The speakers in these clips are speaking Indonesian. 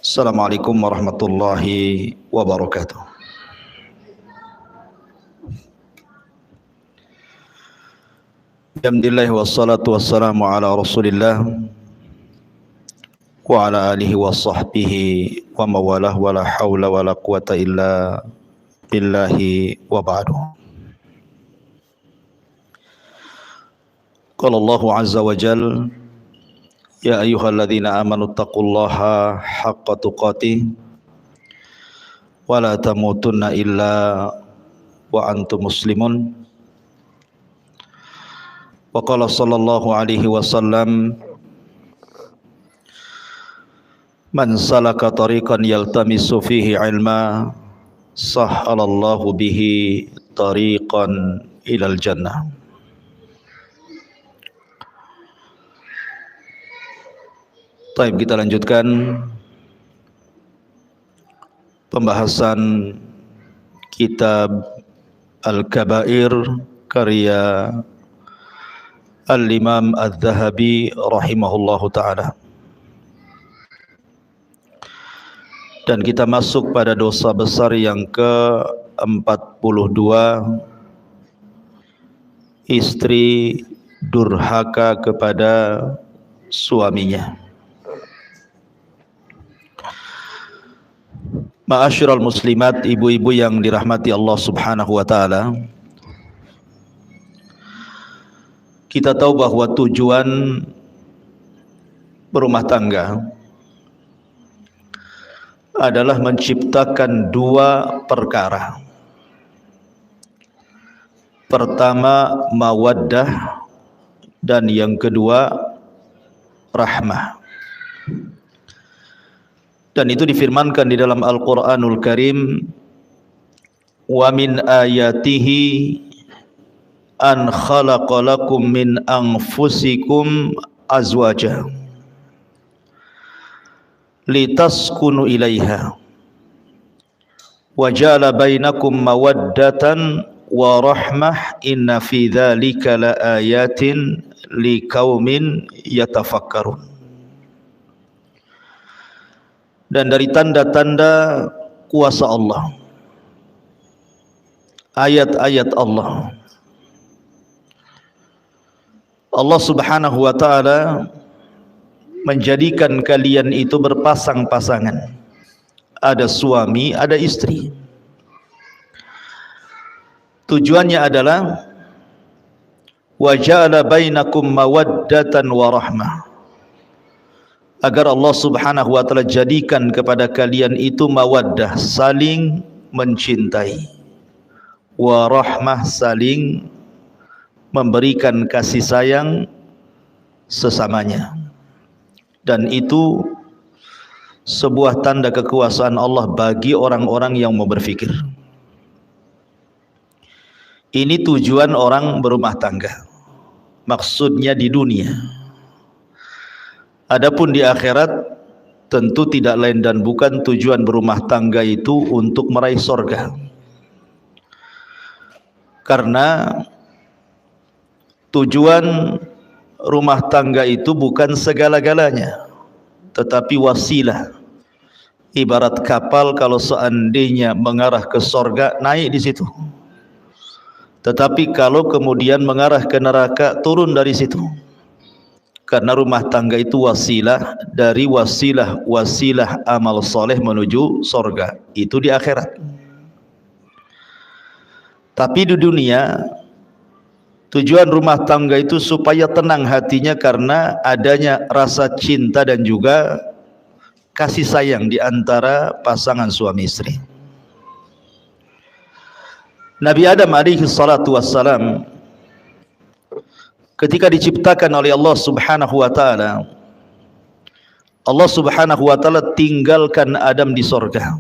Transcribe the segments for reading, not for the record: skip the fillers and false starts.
Assalamualaikum warahmatullahi wabarakatuh. Alhamdulillah wassalatu wassalamu ala Rasulillah wa ala alihi wa sahbihi wa mawalah wa la hawla wa la quwata illa billahi wa ba'du. Qala Allahu azza wa jalla ya ayyuhalladzina amanu taqullaha haqqa tuqatih wa la tamutunna illa wa antum muslimun. Wa qala sallallahu alaihi wasallam man salaka tariqan yaltamisu fihi ilma sahhalallahu bihi tariqan ilal jannah. Baik, kita lanjutkan pembahasan kitab Al-Kabair karya Al-Imam Al-Zahabi rahimahullahu ta'ala. Dan kita masuk pada dosa besar yang ke-42, istri durhaka kepada suaminya. Ma'asyiral muslimat, ibu-ibu yang dirahmati Allah subhanahu wa ta'ala, kita tahu bahwa tujuan berumah tangga adalah menciptakan dua perkara. Pertama, mawaddah, dan yang kedua, rahmah. Dan itu difirmankan di dalam Al-Quranul Karim, wa min ayatihi an khalaqa lakum min anfusikum azwaja litaskunu ilaiha wa ja'ala bainakum mawaddatan wa rahmah inna fi dzalika laayatin liqaumin yatafakkarun. Dan dari tanda-tanda kuasa Allah, ayat-ayat Allah, Allah subhanahu wa ta'ala menjadikan kalian itu berpasang-pasangan. Ada suami, ada istri. Tujuannya adalah wa ja'ala bainakum mawaddatan wa rahmah, agar Allah subhanahu wa ta'ala jadikan kepada kalian itu mawaddah, saling mencintai, wa rahmah, saling memberikan kasih sayang sesamanya. Dan itu sebuah tanda kekuasaan Allah bagi orang-orang yang mau berfikir. Ini tujuan orang berumah tangga, maksudnya di dunia. Adapun di akhirat tentu tidak lain dan bukan tujuan berumah tangga itu untuk meraih surga. Karena tujuan rumah tangga itu bukan segala-galanya, tetapi wasilah. Ibarat kapal, kalau seandainya mengarah ke surga, naik di situ. Tetapi kalau kemudian mengarah ke neraka, turun dari situ. Karena rumah tangga itu wasilah dari wasilah amal soleh menuju surga. Itu di akhirat. Tapi di dunia, tujuan rumah tangga itu supaya tenang hatinya karena adanya rasa cinta dan juga kasih sayang di antara pasangan suami istri. Nabi Adam alaihi salatu wassalam ketika diciptakan oleh Allah subhanahu wa ta'ala, Allah subhanahu wa ta'ala tinggalkan Adam di sorga.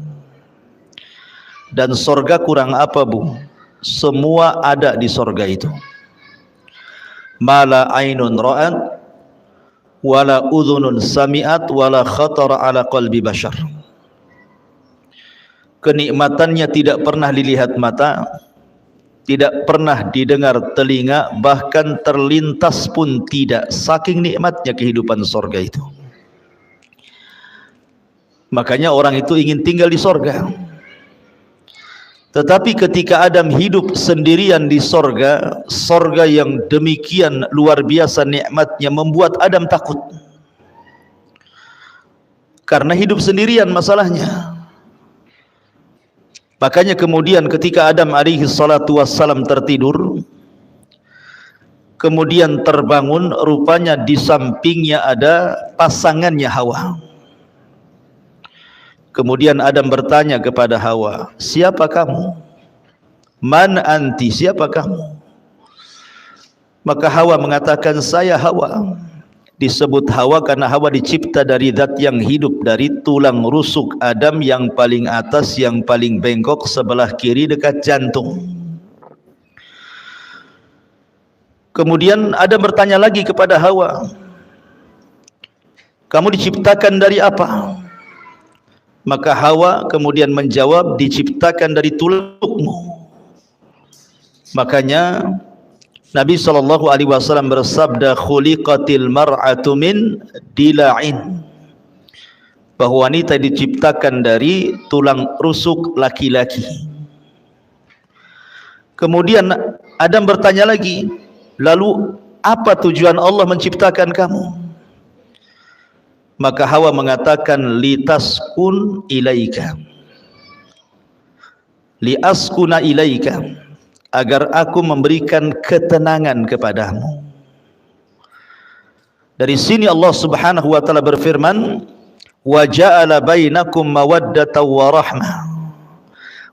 Dan sorga kurang apa, Bu? Semua ada di sorga itu. Mala ainun ra'at wala udhunun sami'at wala khatara ala qalbi bashar. Kenikmatannya tidak pernah dilihat mata, tidak pernah didengar telinga, bahkan terlintas pun tidak, saking nikmatnya kehidupan sorga itu. Makanya orang itu ingin tinggal di sorga. Tetapi ketika Adam hidup sendirian di sorga, sorga yang demikian luar biasa nikmatnya membuat Adam takut. Karena hidup sendirian masalahnya. Makanya kemudian ketika Adam alaihi salatu wassalam tertidur, kemudian terbangun, rupanya di sampingnya ada pasangannya Hawa. Kemudian Adam bertanya kepada Hawa, siapa kamu? Man anti, siapa kamu? Maka Hawa mengatakan, saya Hawa. Disebut Hawa karena Hawa dicipta dari zat yang hidup, dari tulang rusuk Adam yang paling atas, yang paling bengkok sebelah kiri dekat jantung. Kemudian Adam bertanya lagi kepada Hawa, kamu diciptakan dari apa? Maka Hawa kemudian menjawab, diciptakan dari tulangmu. Makanya Nabi SAW bersabda, khuliqatil mar'atu min dila'in, bahwa wanita diciptakan dari tulang rusuk laki-laki. Kemudian Adam bertanya lagi, lalu apa tujuan Allah menciptakan kamu? Maka Hawa mengatakan, litaskun ilaika, liaskuna ilaika, agar aku memberikan ketenangan kepadamu. Dari sini Allah Subhanahu wa taala berfirman, wa ja'ala bainakum mawaddatan wa rahmah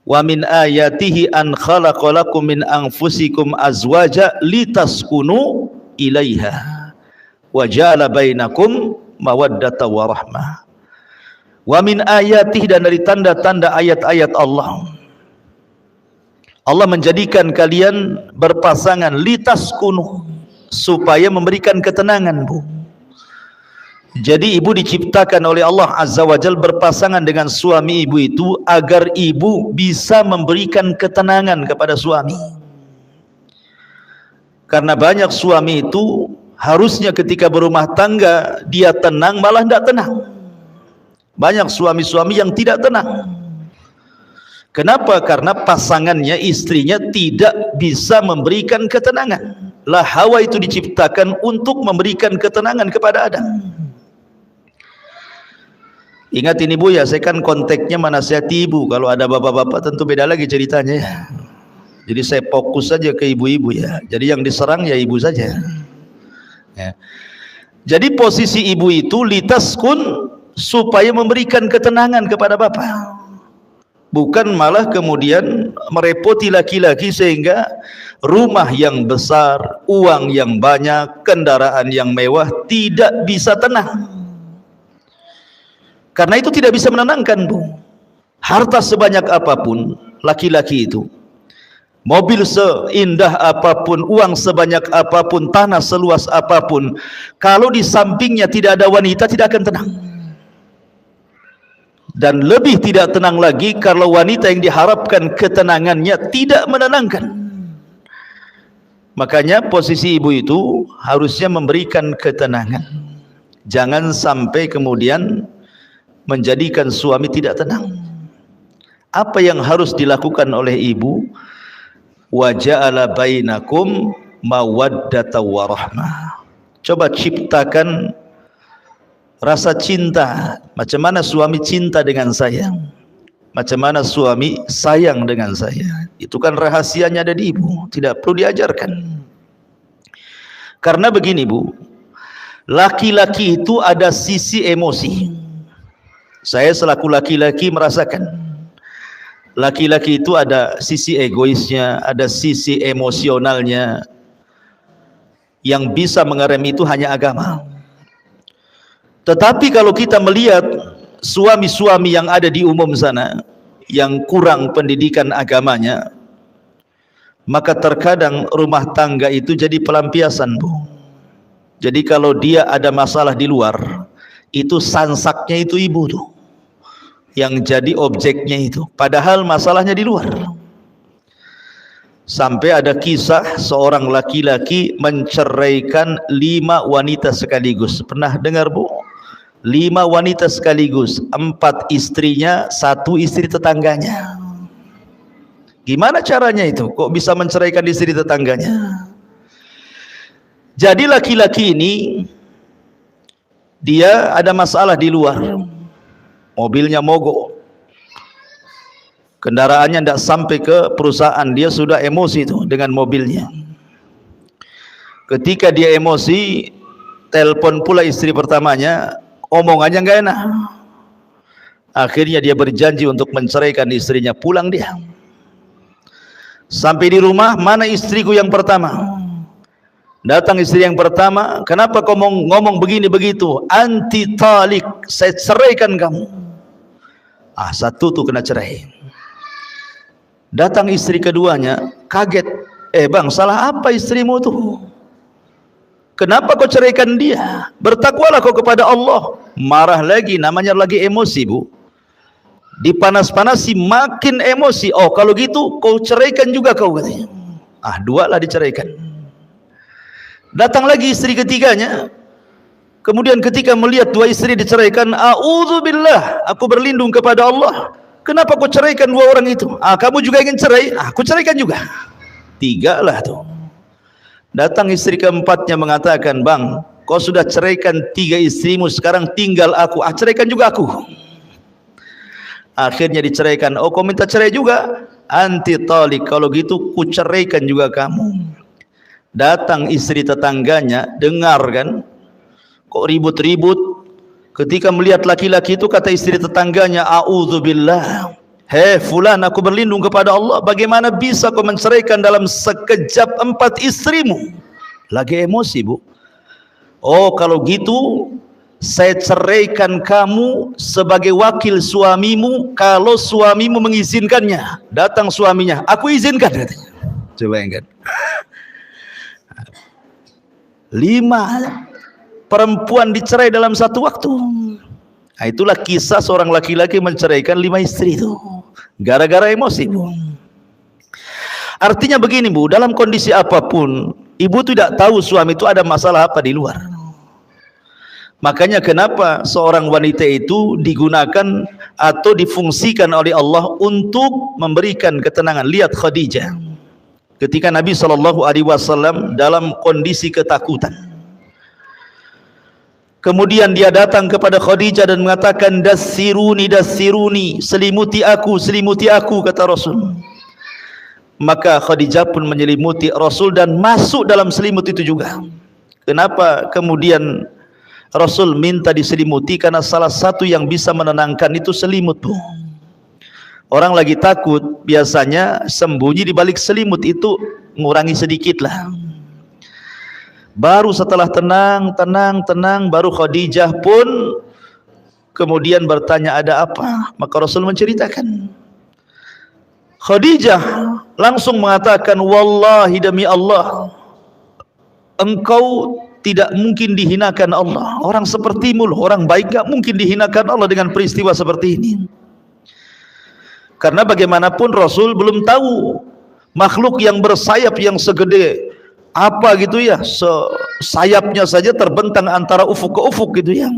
wa min ayatihi an khalaqa lakum min anfusikum azwaja litaskunu ilaiha wa ja'ala bainakum mawaddatan wa rahmah wa min ayatihi, dan dari tanda-tanda ayat-ayat Allah, Allah menjadikan kalian berpasangan, litaskunu, supaya memberikan ketenangan, Bu. Jadi ibu diciptakan oleh Allah Azza wa Jalla berpasangan dengan suami ibu itu agar ibu bisa memberikan ketenangan kepada suami. Karena banyak suami itu harusnya ketika berumah tangga dia tenang, malah tidak tenang. Banyak suami-suami yang tidak tenang. Kenapa? Karena pasangannya, istrinya tidak bisa memberikan ketenangan. Lah Hawa itu diciptakan untuk memberikan ketenangan kepada Adam. Ingat ini Bu ya, saya kan konteksnya menasihati ibu. Kalau ada bapak-bapak tentu beda lagi ceritanya ya. Jadi saya fokus saja ke ibu-ibu ya. Jadi yang diserang ya ibu saja ya. Jadi posisi ibu itu litaskun, supaya memberikan ketenangan kepada bapak, bukan malah kemudian merepoti laki-laki sehingga rumah yang besar, uang yang banyak, kendaraan yang mewah tidak bisa tenang. Karena itu tidak bisa menenangkan, Bu. Harta sebanyak apapun laki-laki itu, mobil seindah apapun, uang sebanyak apapun, tanah seluas apapun, kalau di sampingnya tidak ada wanita tidak akan tenang. Dan lebih tidak tenang lagi kalau wanita yang diharapkan ketenangannya tidak menenangkan. Makanya posisi ibu itu harusnya memberikan ketenangan. Jangan sampai kemudian menjadikan suami tidak tenang. Apa yang harus dilakukan oleh ibu? Wa ja'ala bainakum mawaddatan wa rahmah. Coba ciptakan rasa cinta. Macam mana suami cinta dengan saya, macam mana suami sayang dengan saya. Itu kan rahasianya ada di ibu, tidak perlu diajarkan. Karena begini Bu, laki-laki itu ada sisi emosi. Saya selaku laki-laki merasakan, laki-laki itu ada sisi egoisnya, ada sisi emosionalnya. Yang bisa mengerem itu hanya agama. Tetapi kalau kita melihat suami-suami yang ada di umum sana yang kurang pendidikan agamanya, maka terkadang rumah tangga itu jadi pelampiasan, Bu. Jadi kalau dia ada masalah di luar, itu sansaknya itu ibu tuh yang jadi objeknya itu, padahal masalahnya di luar. Sampai ada kisah seorang laki-laki menceraikan 5 wanita sekaligus. Pernah dengar, Bu? 5 wanita sekaligus, 4 istrinya, 1 istri tetangganya. Gimana caranya itu? Kok bisa menceraikan istri tetangganya? Jadi laki-laki ini dia ada masalah di luar. Mobilnya mogok. Kendaraannya tidak sampai ke perusahaan, dia sudah emosi itu dengan mobilnya. Ketika dia emosi, telepon pula istri pertamanya, omongannya nggak enak. Akhirnya dia berjanji untuk menceraikan istrinya, pulang dia. Sampai di rumah, mana istriku yang pertama? Datang istri yang pertama, kenapa kau ngomong begini begitu? Anti talik, saya ceraikan kamu. Satu tuh kena cerai. Datang istri keduanya, kaget. Bang, salah apa istrimu tuh? Kenapa kau ceraikan dia? Bertakwalah kau kepada Allah. Marah lagi, namanya lagi emosi, Bu. Dipanas-panasi makin emosi. Oh, kalau gitu kau ceraikan juga kau, katanya. 2 lah diceraikan. Datang lagi istri ketiganya. Kemudian ketika melihat 2 istri diceraikan, a'udzubillah, aku berlindung kepada Allah. Kenapa kau ceraikan 2 orang itu? Kamu juga ingin cerai? Aku ceraikan juga. 3 lah tuh. Datang istri keempatnya mengatakan, bang, kau sudah ceraikan 3 istrimu, sekarang tinggal aku. Ceraikan juga aku. Akhirnya diceraikan. Oh, kau minta cerai juga? Anti talik, kalau gitu ku ceraikan juga kamu. Datang istri tetangganya, dengar kan? Kok ribut-ribut? Ketika melihat laki-laki itu, kata istri tetangganya, a'udzubillah, hei fulan, aku berlindung kepada Allah, bagaimana bisa kau menceraikan dalam sekejap 4 istrimu? Lagi emosi, Bu. Oh, kalau gitu saya ceraikan kamu sebagai wakil suamimu, kalau suamimu mengizinkannya. Datang suaminya, aku izinkan, katanya. Coba ingat. 5 perempuan dicerai dalam satu waktu. Itulah kisah seorang laki-laki menceraikan 5 istri itu, gara-gara emosi, Bu. Artinya begini, Bu, dalam kondisi apapun, ibu tidak tahu suami itu ada masalah apa di luar. Makanya kenapa seorang wanita itu digunakan atau difungsikan oleh Allah untuk memberikan ketenangan. Lihat Khadijah, ketika Nabi SAW dalam kondisi ketakutan, kemudian dia datang kepada Khadijah dan mengatakan, dassiruni, dassiruni, selimuti aku, kata Rasul. Maka Khadijah pun menyelimuti Rasul dan masuk dalam selimut itu juga. Kenapa kemudian Rasul minta diselimuti? Karena salah satu yang bisa menenangkan itu selimut, Bu. Orang lagi takut, biasanya sembunyi di balik selimut itu, ngurangi sedikit lah. Baru setelah tenang, baru Khadijah pun kemudian bertanya, ada apa? Maka Rasul menceritakan. Khadijah langsung mengatakan, wallahi, demi Allah, engkau tidak mungkin dihinakan Allah. Orang sepertimu loh, orang baik gak mungkin dihinakan Allah dengan peristiwa seperti ini. Karena bagaimanapun Rasul belum tahu makhluk yang bersayap yang segede apa gitu ya, sayapnya saja terbentang antara ufuk ke ufuk gitu ya.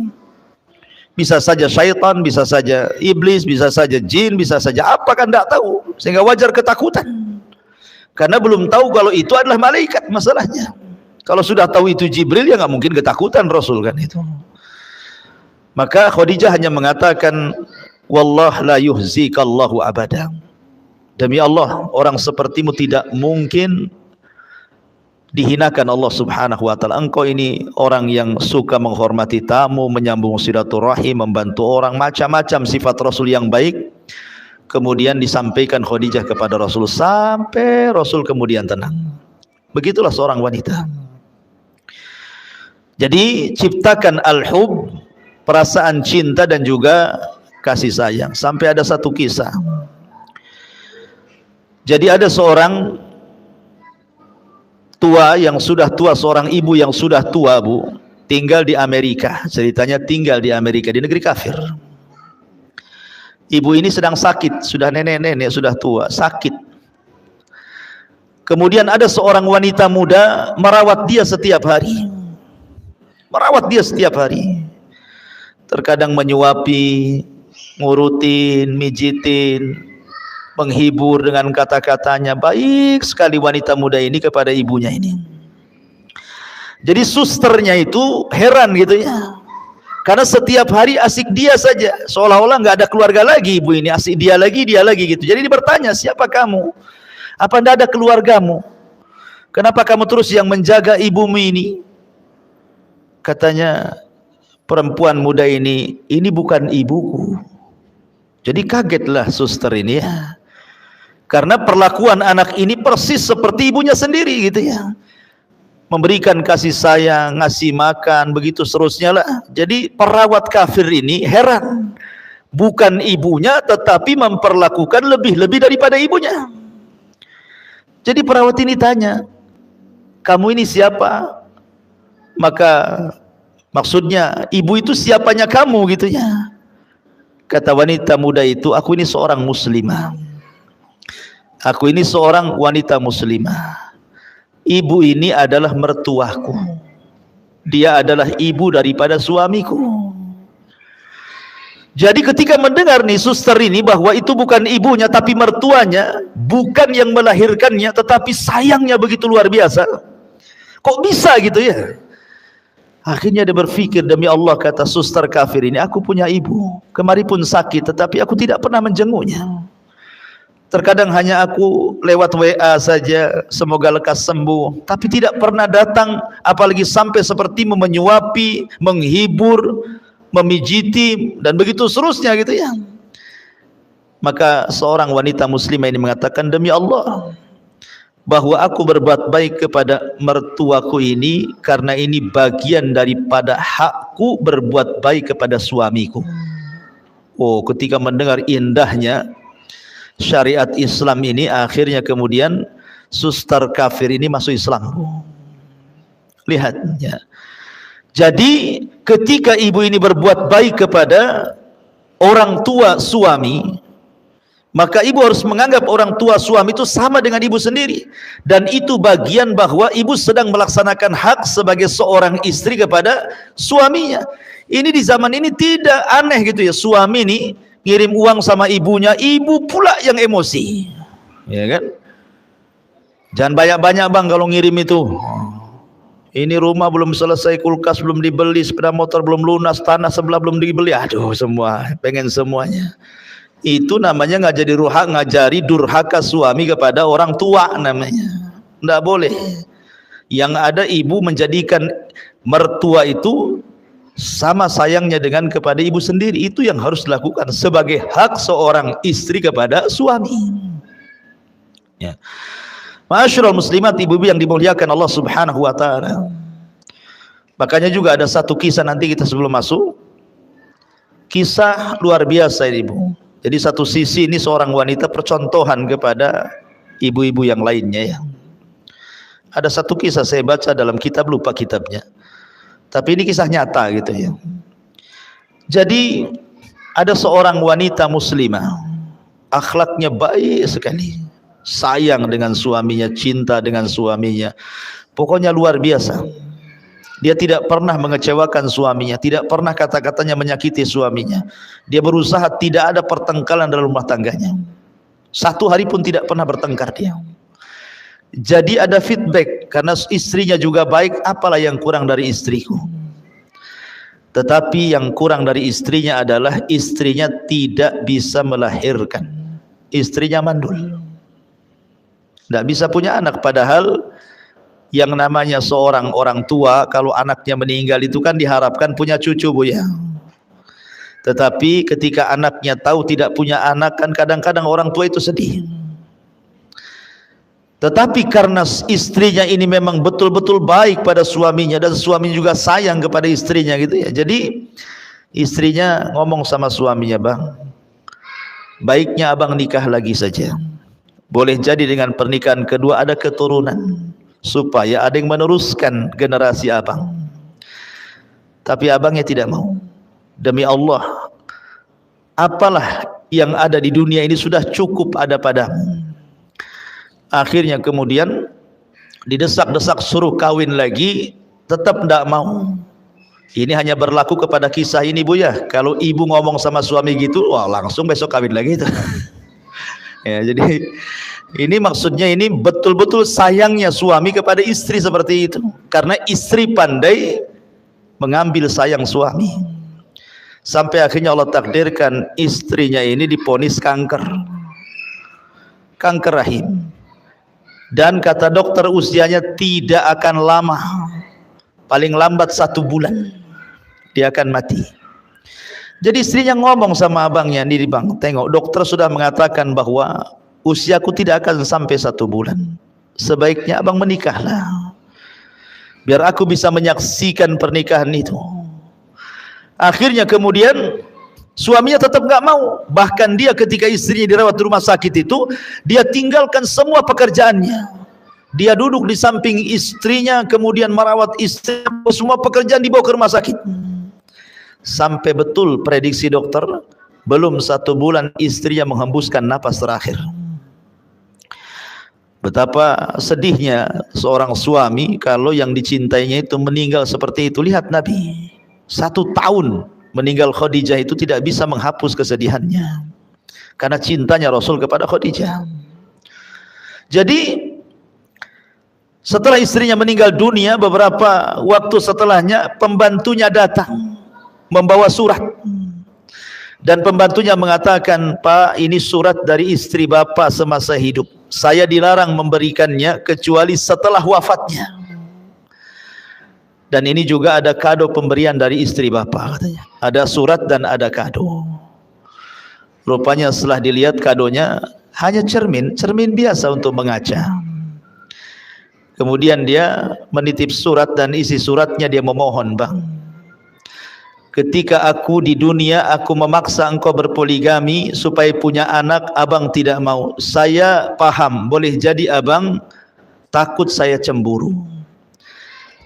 Bisa saja syaitan, bisa saja iblis, bisa saja jin, bisa saja apa, kan tidak tahu, sehingga wajar ketakutan. Karena belum tahu kalau itu adalah malaikat masalahnya. Kalau sudah tahu itu Jibril, ya nggak mungkin ketakutan Rasul kan itu. Maka Khadijah hanya mengatakan, wallah la yuhzikallahu abada, demi Allah, orang sepertimu tidak mungkin dihinakan Allah subhanahu wa ta'ala. Engkau ini orang yang suka menghormati tamu, menyambung silaturahim, membantu orang, macam-macam sifat Rasul yang baik. Kemudian disampaikan Khadijah kepada Rasul, sampai Rasul kemudian tenang. Begitulah seorang wanita. Jadi ciptakan al-hub, perasaan cinta dan juga kasih sayang. Sampai ada satu kisah. Jadi ada seorang tua yang sudah tua, seorang ibu yang sudah tua, Bu, tinggal di Amerika. Ceritanya tinggal di Amerika, di negeri kafir. Ibu ini sedang sakit, sudah nenek-nenek, sudah tua, sakit. Kemudian ada seorang wanita muda merawat dia setiap hari. Merawat dia setiap hari. Terkadang menyuapi, ngurutin, mijitin, menghibur dengan kata-katanya. Baik sekali wanita muda ini kepada ibunya ini. Jadi susternya itu heran gitu ya. Karena setiap hari asik dia saja, seolah-olah nggak ada keluarga lagi ibu ini, asik dia lagi gitu. Jadi dia bertanya, siapa kamu? Apa tidak ada keluargamu? Kenapa kamu terus yang menjaga ibumu ini? Katanya perempuan muda ini bukan ibuku. Jadi kagetlah suster ini ya, karena perlakuan anak ini persis seperti ibunya sendiri gitu ya. Memberikan kasih sayang, ngasih makan, begitu seterusnya lah. Jadi perawat kafir ini heran, bukan ibunya tetapi memperlakukan lebih daripada ibunya. Jadi perawat ini tanya, kamu ini siapa? Maka maksudnya ibu itu siapanya kamu gitu ya. Kata wanita muda itu, aku ini seorang muslimah. Aku ini seorang wanita muslimah. Ibu ini adalah mertuaku. Dia adalah ibu daripada suamiku. Jadi ketika mendengar nih suster ini bahwa itu bukan ibunya tapi mertuanya, bukan yang melahirkannya tetapi sayangnya begitu luar biasa. Kok bisa gitu ya? Akhirnya dia berpikir, demi Allah, kata suster kafir ini, aku punya ibu. Kemarin pun sakit tetapi aku tidak pernah menjenguknya. Terkadang hanya aku lewat WA saja, semoga lekas sembuh, tapi tidak pernah datang, apalagi sampai seperti menyuapi, menghibur, memijiti, dan begitu seterusnya gitu ya. Maka seorang wanita muslimah ini mengatakan, demi Allah, bahwa aku berbuat baik kepada mertuaku ini karena ini bagian daripada hakku berbuat baik kepada suamiku. Oh, ketika mendengar indahnya syariat Islam ini, akhirnya kemudian suster kafir ini masuk Islam. Lihat ya. Jadi ketika ibu ini berbuat baik kepada orang tua suami, maka ibu harus menganggap orang tua suami itu sama dengan ibu sendiri. Dan itu bagian bahwa ibu sedang melaksanakan hak sebagai seorang istri kepada suaminya. Ini di zaman ini tidak aneh gitu ya, suami ini ngirim uang sama ibunya, ibu pula yang emosi, ya kan? Jangan banyak-banyak bang kalau ngirim itu. Ini rumah belum selesai, kulkas belum dibeli, sepeda motor belum lunas, tanah sebelah belum dibeli. Aduh, semua pengen semuanya. Itu namanya ngajari durhaka suami kepada orang tua namanya. Nggak boleh. Yang ada ibu menjadikan mertua itu sama sayangnya dengan kepada ibu sendiri. Itu yang harus dilakukan sebagai hak seorang istri kepada suami ya. Ma'asyiral muslimat, ibu-ibu yang dimuliakan Allah subhanahu wa ta'ala. Makanya juga ada satu kisah nanti kita sebelum masuk, kisah luar biasa ini ibu. Jadi satu sisi ini seorang wanita percontohan kepada ibu-ibu yang lainnya ya. Ada satu kisah saya baca dalam kitab, lupa kitabnya, tapi ini kisah nyata gitu ya. Jadi ada seorang wanita muslimah, akhlaknya baik sekali, sayang dengan suaminya, cinta dengan suaminya, pokoknya luar biasa. Dia tidak pernah mengecewakan suaminya, tidak pernah kata-katanya menyakiti suaminya. Dia berusaha tidak ada pertengkaran dalam rumah tangganya. Satu hari pun tidak pernah bertengkar dia. Jadi ada feedback, karena istrinya juga baik, apalah yang kurang dari istriku. Tetapi yang kurang dari istrinya adalah istrinya tidak bisa melahirkan. Istrinya mandul, tidak bisa punya anak. Padahal yang namanya seorang orang tua, kalau anaknya meninggal itu kan diharapkan punya cucu bu ya. Tetapi ketika anaknya tahu tidak punya anak, kan kadang-kadang orang tua itu sedih. Tetapi karena istrinya ini memang betul-betul baik pada suaminya, dan suami juga sayang kepada istrinya gitu ya. Jadi istrinya ngomong sama suaminya, bang, baiknya abang nikah lagi saja. Boleh jadi dengan pernikahan kedua ada keturunan, supaya ada yang meneruskan generasi abang. Tapi abangnya tidak mau. Demi Allah, apalah yang ada di dunia ini sudah cukup ada padamu. Akhirnya kemudian didesak-desak suruh kawin lagi, tetap tidak mau. Ini hanya berlaku kepada kisah ini Bu ya. Kalau ibu ngomong sama suami gitu, wah langsung besok kawin lagi itu. Ya, jadi ini maksudnya ini betul-betul sayangnya suami kepada istri seperti itu, karena istri pandai mengambil sayang suami, sampai akhirnya Allah takdirkan istrinya ini diponis kanker rahim, dan kata dokter usianya tidak akan lama, paling lambat 1 bulan dia akan mati. Jadi istrinya ngomong sama abangnya, nih bang, tengok dokter sudah mengatakan bahwa usiaku tidak akan sampai 1 bulan, sebaiknya abang menikahlah biar aku bisa menyaksikan pernikahan itu. Akhirnya kemudian suaminya tetap nggak mau. Bahkan dia ketika istrinya dirawat di rumah sakit itu, dia tinggalkan semua pekerjaannya. Dia duduk di samping istrinya, kemudian merawat istri, semua pekerjaan dibawa ke rumah sakit. Sampai betul prediksi dokter, belum 1 bulan istrinya menghembuskan napas terakhir. Betapa sedihnya seorang suami kalau yang dicintainya itu meninggal seperti itu. Lihat Nabi, 1 tahun meninggal Khadijah itu tidak bisa menghapus kesedihannya, karena cintanya Rasul kepada Khadijah. Jadi setelah istrinya meninggal dunia, beberapa waktu setelahnya pembantunya datang membawa surat, dan pembantunya mengatakan, Pak, ini surat dari istri Bapak semasa hidup, saya dilarang memberikannya kecuali setelah wafatnya, dan ini juga ada kado pemberian dari istri Bapak, katanya. Ada surat dan ada kado. Rupanya setelah dilihat kadonya hanya cermin biasa untuk mengaca. Kemudian dia menitip surat, dan isi suratnya dia memohon, Bang, ketika aku di dunia aku memaksa engkau berpoligami supaya punya anak, abang tidak mau. Saya paham, boleh jadi abang takut saya cemburu,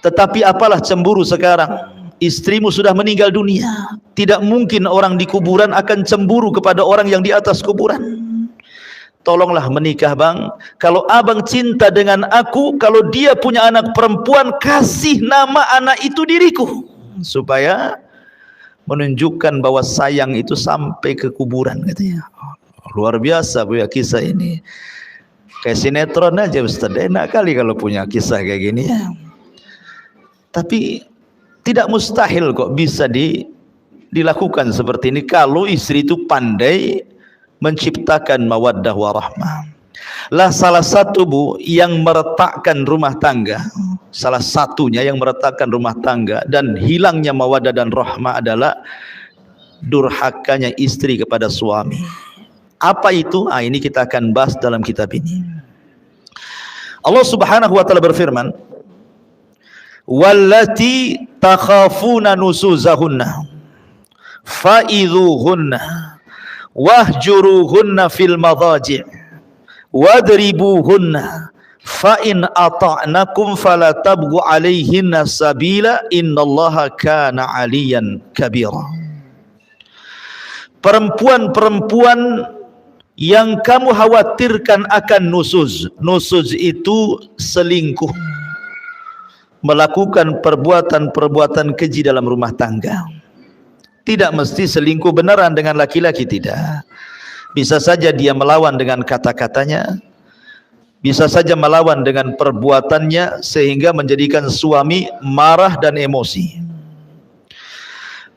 tetapi apalah cemburu sekarang, istrimu sudah meninggal dunia. Tidak mungkin orang di kuburan akan cemburu kepada orang yang di atas kuburan. Tolonglah menikah bang. Kalau abang cinta dengan aku, kalau dia punya anak perempuan, kasih nama anak itu diriku, supaya menunjukkan bahwa sayang itu sampai ke kuburan, katanya. Luar biasa Bu ya kisah ini. Kayak sinetron aja Ustaz. Enak kali kalau punya kisah kayak gini ya. Tapi tidak mustahil kok bisa dilakukan seperti ini kalau istri itu pandai menciptakan mawaddah warahmah. Lah salah satu Bu yang meretakkan rumah tangga, salah satunya yang meretakkan rumah tangga dan hilangnya mawaddah dan rahmah adalah durhakanya istri kepada suami. Apa itu? Ini kita akan bahas dalam kitab ini. Allah Subhanahu wa taala berfirman, wallati takhafuna nusuzahunna fa'idhuhunna wahjuruhunna fil madhaji' wadribuhunna fa in ata'nakum fala tabghu 'alaihinna sabila innallaha kana 'aliyan kabira. Perempuan-perempuan yang kamu khawatirkan akan nusuz. Nusuz itu selingkuh, melakukan perbuatan-perbuatan keji dalam rumah tangga. Tidak mesti selingkuh beneran dengan laki-laki, tidak. Bisa saja dia melawan dengan kata-katanya, bisa saja melawan dengan perbuatannya sehingga menjadikan suami marah dan emosi.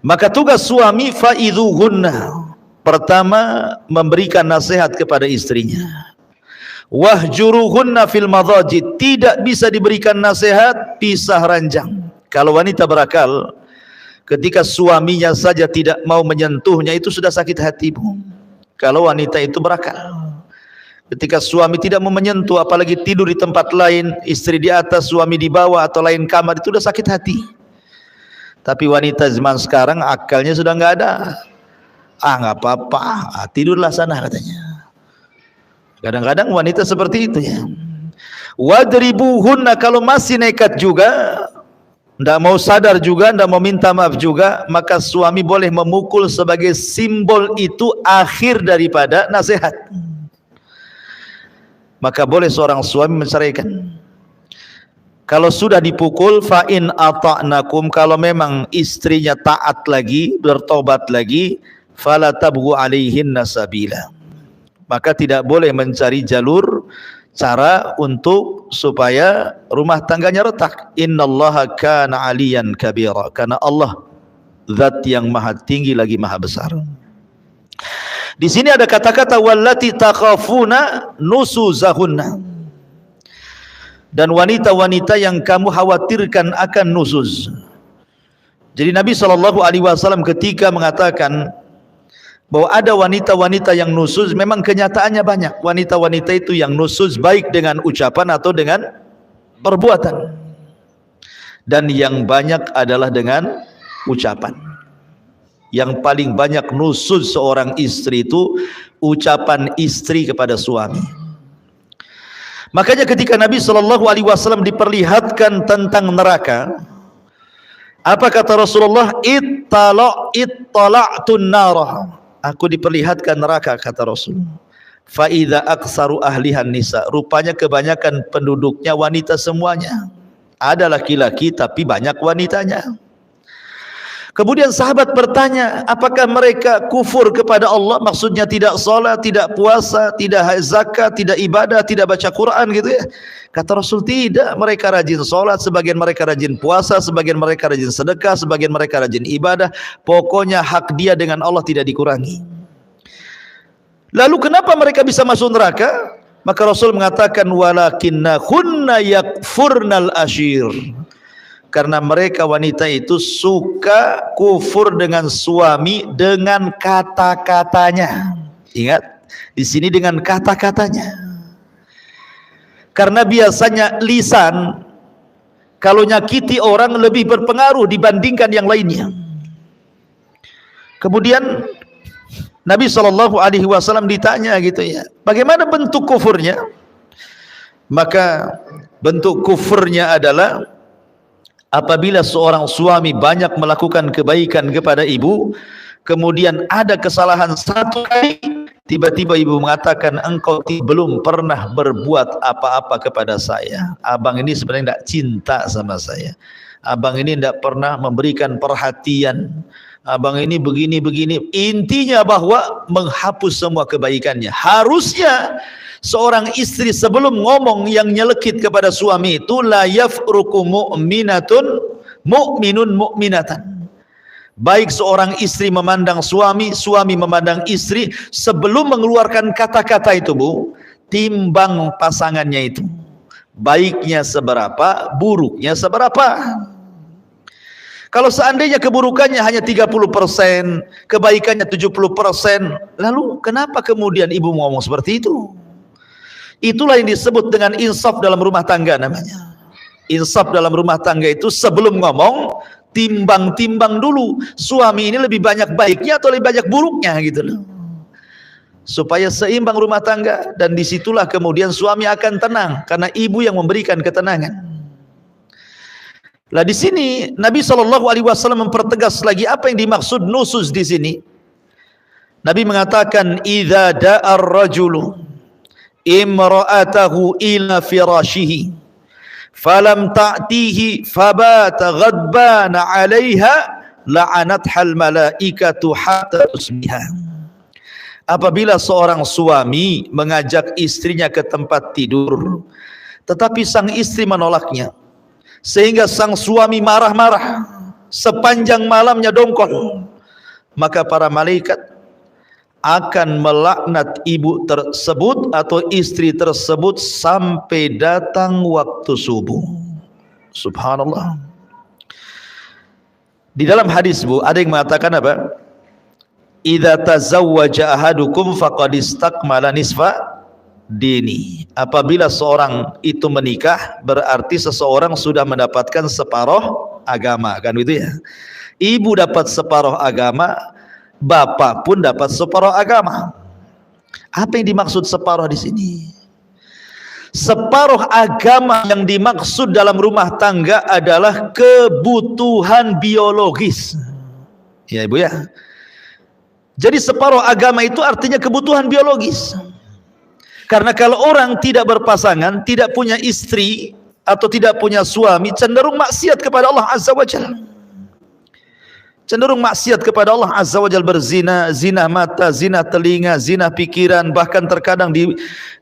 Maka tugas suami fa'idhuhunna, pertama memberikan nasihat kepada istrinya. Wahjuruhunna fil madhaji, tidak bisa diberikan nasihat, pisah ranjang. Kalau wanita berakal, ketika suaminya saja tidak mau menyentuhnya, itu sudah sakit hati Bu. Kalau wanita itu berakal, ketika suami tidak mau menyentuh, apalagi tidur di tempat lain, istri di atas, suami di bawah atau lain kamar, itu sudah sakit hati. Tapi wanita zaman sekarang akalnya sudah nggak ada. Nggak apa-apa, tidurlah sana, katanya. Kadang-kadang wanita seperti itu ya. Wadribuhunna, kalau masih nekat juga, ndak mau sadar juga, ndak mau minta maaf juga, maka suami boleh memukul sebagai simbol itu akhir daripada nasihat. Maka boleh seorang suami menceraikan. Kalau sudah dipukul, fa in ata'nakum, kalau memang istrinya taat lagi, bertobat lagi, fala tabghu alaihinna sabila, maka tidak boleh mencari jalur cara untuk supaya rumah tangganya retak. Innallaha kana aliyan kabira, karena Allah zat yang maha tinggi lagi maha besar. Di sini ada kata-kata wallati takhafuna nusuzahunna, dan wanita-wanita yang kamu khawatirkan akan nusuz. Jadi Nabi SAW ketika mengatakan bahwa ada wanita-wanita yang nusuz, memang kenyataannya banyak wanita-wanita itu yang nusuz, baik dengan ucapan atau dengan perbuatan, dan yang banyak adalah dengan ucapan. Yang paling banyak nusuz seorang istri itu ucapan istri kepada suami. Makanya ketika Nabi SAW diperlihatkan tentang neraka, apa kata Rasulullah? Ittala'tun narah, aku diperlihatkan neraka, kata Rasul. Fa idza aktsaru ahlihan nisa, rupanya kebanyakan penduduknya wanita semuanya. Ada laki-laki tapi banyak wanitanya. Kemudian sahabat bertanya, apakah mereka kufur kepada Allah? Maksudnya tidak salat, tidak puasa, tidak zakat, tidak ibadah, tidak baca Quran gitu ya. Kata Rasul, tidak, mereka rajin salat, sebagian mereka rajin puasa, sebagian mereka rajin sedekah, sebagian mereka rajin ibadah. Pokoknya hak dia dengan Allah tidak dikurangi. Lalu kenapa mereka bisa masuk neraka? Maka Rasul mengatakan walakinnahunna yakfurnal ashir, karena mereka wanita itu suka kufur dengan suami dengan kata-katanya. Ingat, di sini dengan kata-katanya. Karena biasanya lisan kalau nyakiti orang lebih berpengaruh dibandingkan yang lainnya. Kemudian Nabi SAW ditanya gitu ya, bagaimana bentuk kufurnya? Maka bentuk kufurnya adalah apabila seorang suami banyak melakukan kebaikan kepada ibu, kemudian ada kesalahan satu kali, tiba-tiba ibu mengatakan, engkau belum pernah berbuat apa-apa kepada saya. Abang ini sebenarnya tidak cinta sama saya. Abang ini tidak pernah memberikan perhatian. Abang ini begini-begini. Intinya bahwa menghapus semua kebaikannya. Harusnya seorang istri sebelum ngomong yang nyelekit kepada suami itu, la yafruku mu'minun mu'minatan. Baik seorang istri memandang suami, suami memandang istri, sebelum mengeluarkan kata-kata itu Bu, timbang pasangannya itu, baiknya seberapa, buruknya seberapa. Kalau seandainya keburukannya hanya 30%, kebaikannya 70%, lalu kenapa kemudian ibu ngomong seperti itu? Itulah yang disebut dengan insaf dalam rumah tangga namanya. Insaf dalam rumah tangga itu sebelum ngomong, timbang-timbang dulu, suami ini lebih banyak baiknya atau lebih banyak buruknya gitu loh. Supaya seimbang rumah tangga, dan disitulah kemudian suami akan tenang karena ibu yang memberikan ketenangan. Lah di sini Nabi SAW mempertegas lagi apa yang dimaksud nusuz di sini. Nabi mengatakan, idza da'ar rajulu imra'atahu ila firashihi falam ta'tihi fabata ghadbana 'alaiha la'anathal malaikatu hatta tusbiha. Apabila seorang suami mengajak istrinya ke tempat tidur, tetapi sang istri menolaknya, sehingga sang suami marah-marah sepanjang malamnya dongkol, maka para malaikat akan melaknat ibu tersebut atau istri tersebut sampai datang waktu subuh. Subhanallah. Di dalam hadis Bu, ada yang mengatakan apa? Idza tazawwaja ahadukum faqad istakmala nisfa dini. Apabila seorang itu menikah, berarti seseorang sudah mendapatkan separuh agama, kan gitu ya. Ibu dapat separuh agama, bapak pun dapat separuh agama. Apa yang dimaksud separuh di sini? Separuh agama yang dimaksud dalam rumah tangga adalah kebutuhan biologis. Ya Ibu ya. Jadi separuh agama itu artinya kebutuhan biologis. Karena kalau orang tidak berpasangan, tidak punya istri, atau tidak punya suami cenderung maksiat kepada Allah Azza wa Jalla. Cenderung maksiat kepada Allah Azza wa Jalla, berzina, zina mata, zina telinga, zina pikiran, bahkan terkadang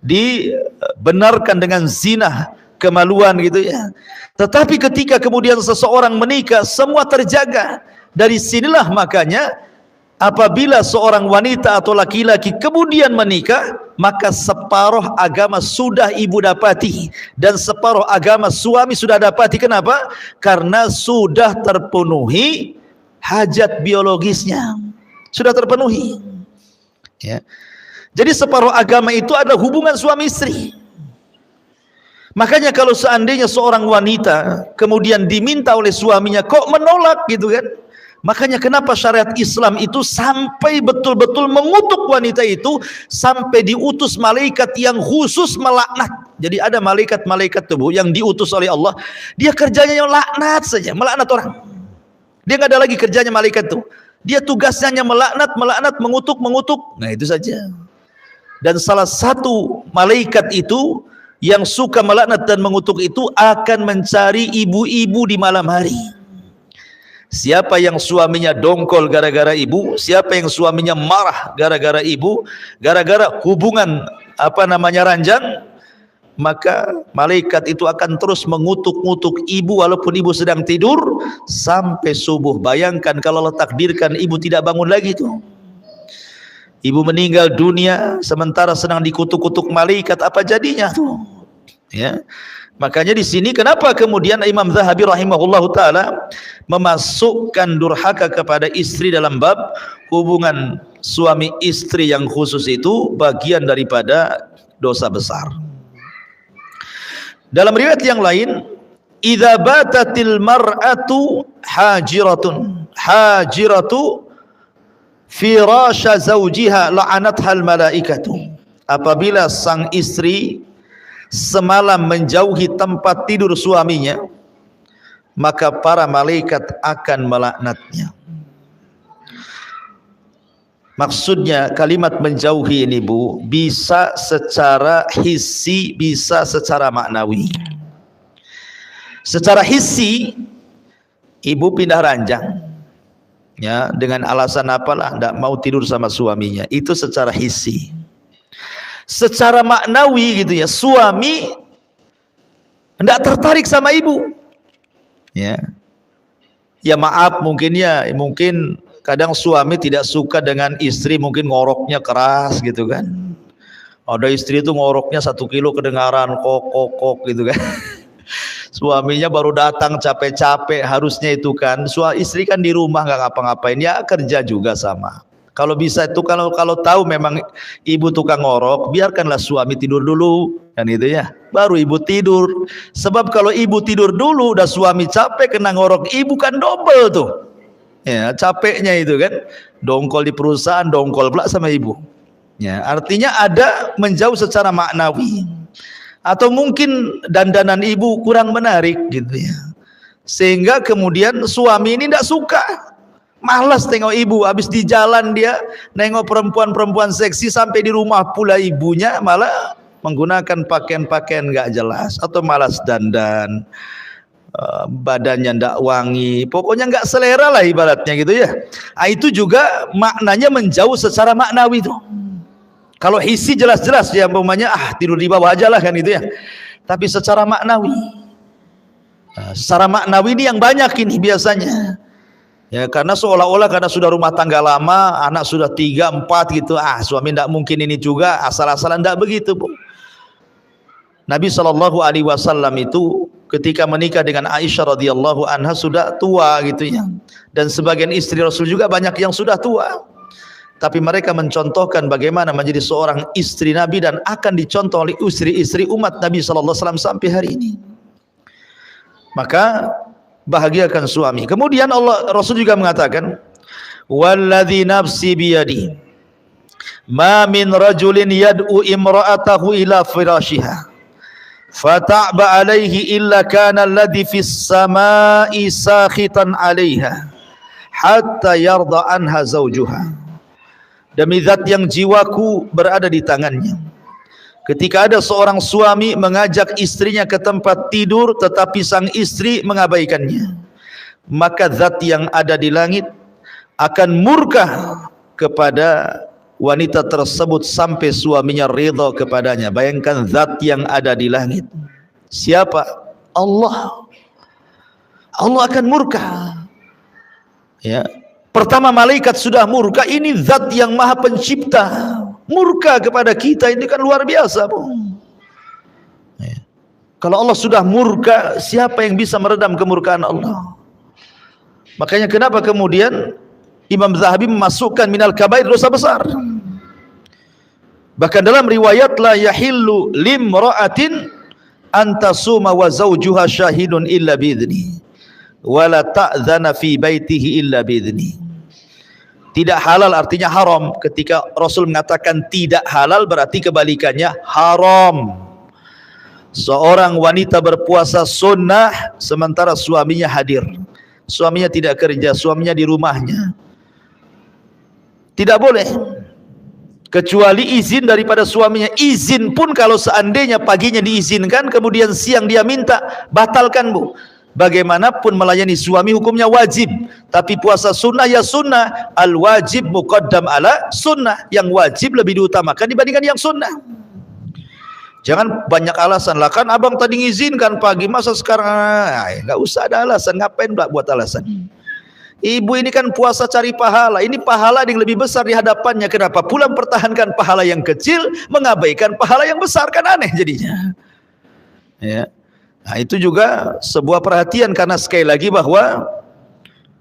dibenarkan dengan zina kemaluan gitu ya. Tetapi ketika kemudian seseorang menikah, semua terjaga. Dari sinilah makanya apabila seorang wanita atau laki-laki kemudian menikah, maka separuh agama sudah ibu dapati dan separuh agama suami sudah dapati. Kenapa? Karena sudah terpenuhi hajat biologisnya, sudah terpenuhi ya. Jadi separuh agama itu adalah hubungan suami istri. Makanya kalau seandainya seorang wanita kemudian diminta oleh suaminya kok menolak gitu kan, makanya kenapa syariat Islam itu sampai betul-betul mengutuk wanita itu, sampai diutus malaikat yang khusus melaknat. Jadi ada malaikat-malaikat tubuh yang diutus oleh Allah, dia kerjanya yang laknat saja, melaknat orang. Dia nggak ada lagi kerjanya malaikat itu. Dia tugasnya hanya melaknat, mengutuk. Nah itu saja. Dan salah satu malaikat itu yang suka melaknat dan mengutuk itu akan mencari ibu-ibu di malam hari. Siapa yang suaminya dongkol gara-gara ibu, siapa yang suaminya marah gara-gara ibu, gara-gara hubungan ranjang, maka malaikat itu akan terus mengutuk-ngutuk ibu walaupun ibu sedang tidur sampai subuh. Bayangkan kalau Allah takdirkan ibu tidak bangun lagi tuh. Ibu meninggal dunia sementara sedang dikutuk-kutuk malaikat, apa jadinya tuh? Ya. Makanya di sini kenapa kemudian Imam Zahabi rahimahullahu taala memasukkan durhaka kepada istri dalam bab hubungan suami istri yang khusus itu bagian daripada dosa besar. Dalam riwayat yang lain, idza batatil mar'atu hajiratu firasha zawjiha la'anathal malaikatu. Apabila sang istri semalam menjauhi tempat tidur suaminya, maka para malaikat akan melaknatnya. Maksudnya kalimat menjauhi ini Bu, bisa secara hissi, bisa secara maknawi. Secara hissi, ibu pindah ranjang ya, dengan alasan apalah, tidak mau tidur sama suaminya, itu secara hissi. Secara maknawi gitu ya, suami tidak tertarik sama ibu ya. Ya maaf, mungkin kadang suami tidak suka dengan istri, mungkin ngoroknya keras gitu kan. Ada istri itu ngoroknya 1 kilo kedengaran kok gitu kan. Suaminya baru datang capek-capek, harusnya itu kan istri kan di rumah nggak ngapa-ngapain, ya kerja juga sama. Kalau bisa itu kalau tahu memang ibu tukang ngorok, biarkanlah suami tidur dulu kan itu ya, baru ibu tidur. Sebab kalau ibu tidur dulu udah suami capek kena ngorok ibu kan double tuh ya capeknya itu kan, dongkol di perusahaan, dongkol pula sama ibu ya. Artinya ada menjauh secara maknawi. Atau mungkin dandanan ibu kurang menarik gitu ya, sehingga kemudian suami ini tidak suka, malas tengok ibu. Habis di jalan dia nengok perempuan-perempuan seksi, sampai di rumah pula ibunya malah menggunakan pakaian-pakaian nggak jelas, atau malas dandan, badannya ndak wangi, pokoknya nggak selera lah ibaratnya gitu ya. Itu juga maknanya menjauh secara maknawi tuh. Kalau hisi jelas-jelas ya, umpamanya tidur di bawah aja lah kan itu ya. Tapi secara maknawi, secara maknawi ini yang banyak ini biasanya. Ya karena seolah-olah karena sudah rumah tangga lama, anak sudah 3, 4 gitu, suami tidak mungkin ini juga asal-asalan, tidak begitu Bu. Nabi SAW itu ketika menikah dengan Aisyah radhiyallahu anha sudah tua gitu ya. Dan sebagian istri Rasul juga banyak yang sudah tua. Tapi mereka mencontohkan bagaimana menjadi seorang istri Nabi dan akan dicontoh oleh istri-istri umat Nabi SAW sampai hari ini. Maka bahagiakan suami. Kemudian Rasul juga mengatakan, walladzi nafsi biyadi ma min rajulin yad'u imra'atahu ila firashiha fata'ba alaihi illa kana alladhi fis sama'i sakhitan 'alaiha hatta yarda anha zawjuha. Demi zat yang jiwaku berada di tangannya, Ketika ada seorang suami mengajak istrinya ke tempat tidur tetapi sang istri mengabaikannya, maka zat yang ada di langit akan murka kepada wanita tersebut sampai suaminya ridha kepadanya. Bayangkan zat yang ada di langit. Siapa? Allah. Allah akan murka. Ya. Pertama malaikat sudah murka, ini zat yang maha pencipta murka kepada kita, ini kan luar biasa, Bu. Ya. Kalau Allah sudah murka, siapa yang bisa meredam kemurkaan Allah? Makanya kenapa kemudian Imam Zahabi memasukkan minal kabair, dosa besar. Bahkan dalam riwayat, la yahillu limra'atin antasuma wa zawjuha syahidun illa bi'idni wala ta'zana fi baitihi illa bi'idni. Tidak halal artinya haram. Ketika Rasul mengatakan tidak halal, berarti kebalikannya haram. Seorang wanita berpuasa sunnah sementara suaminya hadir. Suaminya tidak kerja, suaminya di rumahnya. Tidak boleh. Kecuali izin daripada suaminya. Izin pun kalau seandainya paginya diizinkan, kemudian siang dia minta, batalkan, Bu. Bagaimanapun melayani suami hukumnya wajib, tapi puasa sunnah ya sunnah. Al wajib muqaddam ala sunnah. Yang wajib lebih diutamakan dibandingkan yang sunnah. Jangan banyak alasan lah, kan abang tadi ngizinkan pagi, masa sekarang nggak usah ada alasan. Ngapain buat alasan? Ibu ini kan puasa cari pahala, ini pahala yang lebih besar di hadapannya. Kenapa pula mempertahankan pahala yang kecil, mengabaikan pahala yang besar? Kan aneh jadinya. Ya. Nah, itu juga sebuah perhatian, karena sekali lagi bahwa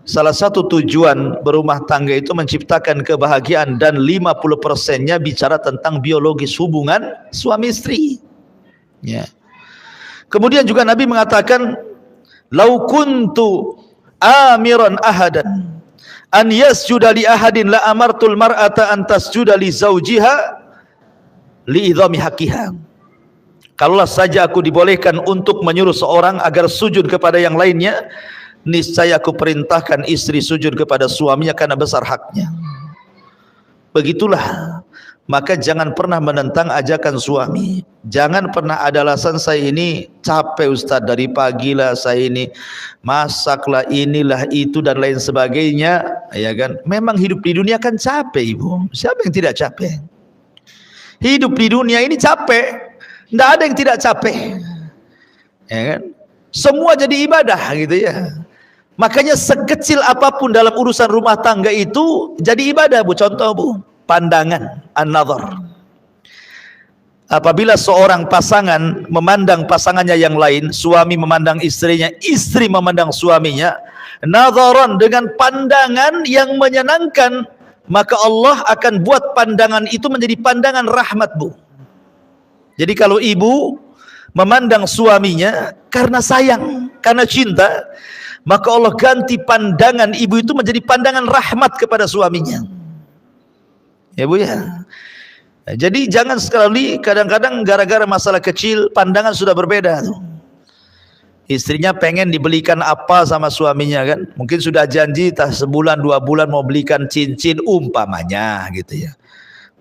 salah satu tujuan berumah tangga itu menciptakan kebahagiaan, dan 50%-nya bicara tentang biologis hubungan suami istri. Ya. Kemudian juga Nabi mengatakan, "Lau kuntu amiran ahadan an yasjuda li ahadin la amartul mar'ata an tasjuda li zawjiha li idhami haqqiha." Kalaulah saja aku dibolehkan untuk menyuruh seorang agar sujud kepada yang lainnya, niscaya aku perintahkan istri sujud kepada suaminya karena besar haknya. Begitulah. Maka jangan pernah menentang ajakan suami. Jangan pernah ada alasan, saya ini capek Ustaz, dari pagi lah saya ini masaklah, inilah itu dan lain sebagainya, ya kan? Memang hidup di dunia kan capek, Ibu. Siapa yang tidak capek? Hidup di dunia ini capek. Tidak ada yang tidak capek, ya kan? Semua jadi ibadah gitu ya. Makanya sekecil apapun dalam urusan rumah tangga itu jadi ibadah, Bu. Contoh, Bu, pandangan, an-nazar. Apabila seorang pasangan memandang pasangannya yang lain, suami memandang istrinya, istri memandang suaminya, nazaran, dengan pandangan yang menyenangkan, maka Allah akan buat pandangan itu menjadi pandangan rahmat, Bu. Jadi kalau ibu memandang suaminya karena sayang, karena cinta, maka Allah ganti pandangan ibu itu menjadi pandangan rahmat kepada suaminya. Ya, Bu, ya. Jadi jangan sekali, kadang-kadang gara-gara masalah kecil pandangan sudah berbeda. Istrinya pengen dibelikan apa sama suaminya kan, mungkin sudah janji tak sebulan 2 bulan mau belikan cincin umpamanya gitu ya.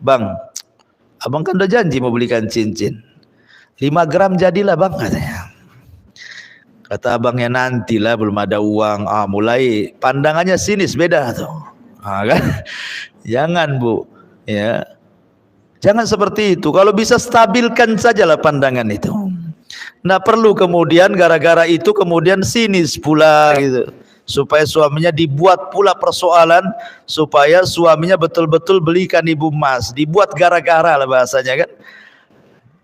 Bang, abang kan udah janji mau belikan cincin 5 gram jadilah bang, katanya. Kata abangnya, nantilah, belum ada uang. Mulai pandangannya sinis, beda tuh. Kan? Jangan, Bu, ya. Jangan seperti itu. Kalau bisa stabilkan sajalah pandangan itu. Nggak perlu kemudian gara-gara itu kemudian sinis pula gitu. Supaya suaminya dibuat pula persoalan, supaya suaminya betul-betul belikan ibu emas. Dibuat gara-gara lah bahasanya kan.